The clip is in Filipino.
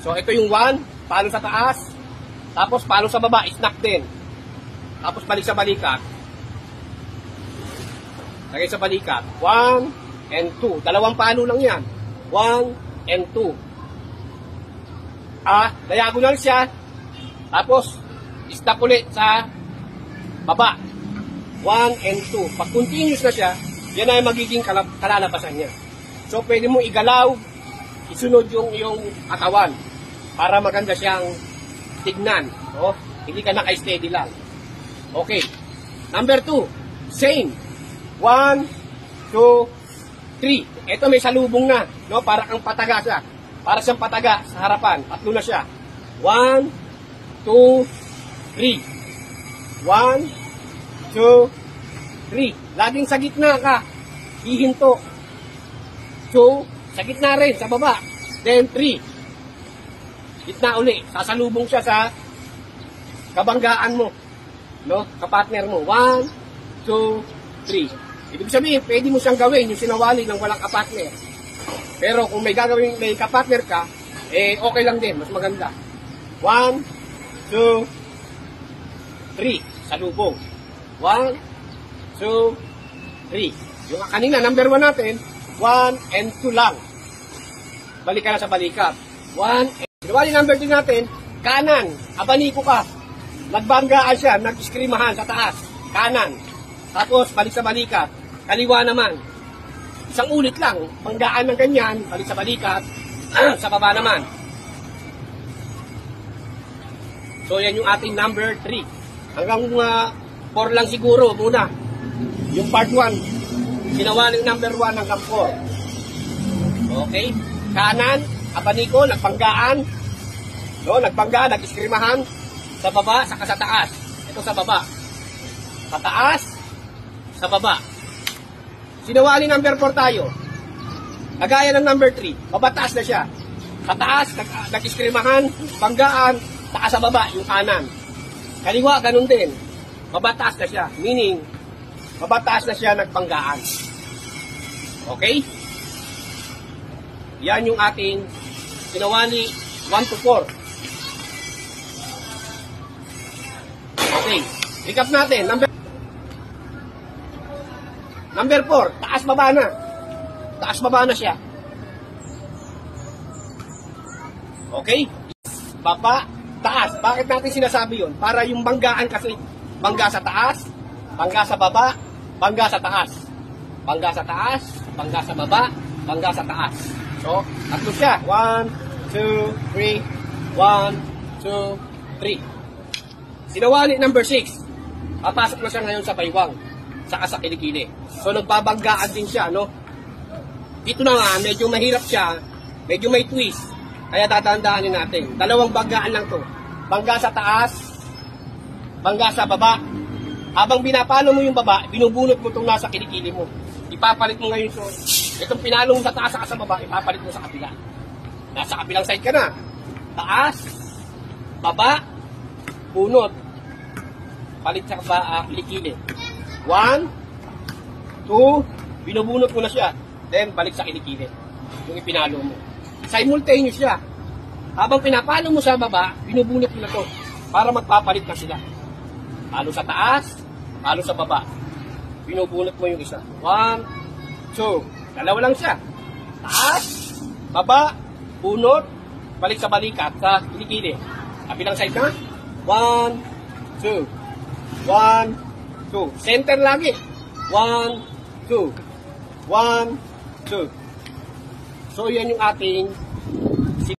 So, ito yung 1, palo sa taas. Tapos, palo sa baba, snap din. Tapos, balik sa balikat. Lagay sa balikat. 1 and 2. Dalawang palo lang yan. 1 and 2. Diagonal siya. Tapos, stop ulit sa baba. 1 and 2. Pag continuous na siya, yan ay magiging kalalabasan niya. So, pwede mo igalaw, isunod yung iyong katawan para maganda siyang tignan. No? Hindi ka naka-steady lang. Okay. Number 2. Same. 1, 2, 3. Ito may salubong na. No? Para kang pataga siya. Para siyang pataga sa harapan. Tatlo na siya. 1, 2, 3. 1, 2, 3. Laging sa gitna ka. Hihinto. 2, sa gitna rin, sa baba. Then 3. Gitna uli. Sasalubong siya sa kabanggaan mo. No? Kapartner mo. 1, 2, 3. Ibig sabihin, pwede mo siyang gawin yung sinawali ng walang kapartner. Pero kung may gagawin, may kapartner ka, okay lang din. Mas maganda. 1, 2, 3. Salubong. 1, 2, 3. Yung kanina, number 1 natin, 1 and 2 lang. Balik ka na sa balikat. 1 and 2. Yung number 2 natin, kanan. Abaniko ka. Nagbanggaan siya, nag-iskrimahan sa taas. Kanan. Tapos, balik sa balikat. Kaliwa naman. Isang ulit lang. Banggaan ng ganyan, balik sa balikat. Sa baba naman. So, yan yung ating number 3. Hanggang 4 lang siguro muna. Yung part 1. Ginawa ng number 1 hanggang 4. Okay? Kanan, abaniko, nagbanggaan. No, nagbanggaan, nag-iskrimahan. Sa baba, saka sa taas. Ito sa baba. Sa taas, sa baba. Sinawali number 4 tayo. Kagaya ng number 3. Babataas na siya. Sa taas, nag-iskrimahan, banggaan, taas sa baba, yung kanan. Kaliwa, ganun din. Babataas na siya. Meaning, babataas na siya nagbanggaan. Okay? Yan yung ating sinawali 1 to 4. Okay. Recap natin. Number 4. Taas baba na. Taas baba na siya. Okay? Baba, taas. Bakit natin sinasabi yun? Para yung banggaan kasi, bangga sa taas, bangga sa baba, bangga sa taas. Bangga sa taas, bangga sa baba, bangga sa taas. So, tatlo siya. 1, 2, 3. 1, 2, 3. Sinawali number 6. Papasok na siya ngayon sa baywang. Saka sa kilikili. So, nagbabanggaan din siya, no? Dito na nga, medyo mahirap siya. Medyo may twist. Kaya tatandaanin natin. Dalawang banggaan lang to. Bangga sa taas, bangga sa baba. Habang binapalo mo yung baba, binubunot mo itong nasa kilikili mo. Ipapalit mo ngayon so, itong pinalo mo sa taas sa baba, ipapalit mo sa kabila. Nasa kabilang side ka na. Taas, baba, bunot. Palit sa kilikili. 1, 2, binubunot mo na siya. Then, balik sa kilikili. Yung ipinalo mo. Simultaneous siya. Habang pinapalo mo sa baba, binubunot mo na to. Para magpapalit na sila. Palo sa taas, palo sa baba. Binubunot mo yung isa. 1, 2. Dalawa lang siya. Taas, baba, bunot, balik sa balikat, sa kilikili. Kabilang side na. 1, 2. 1, 2. Center lagi. 1, 2. 1, 2. So, yan yung ating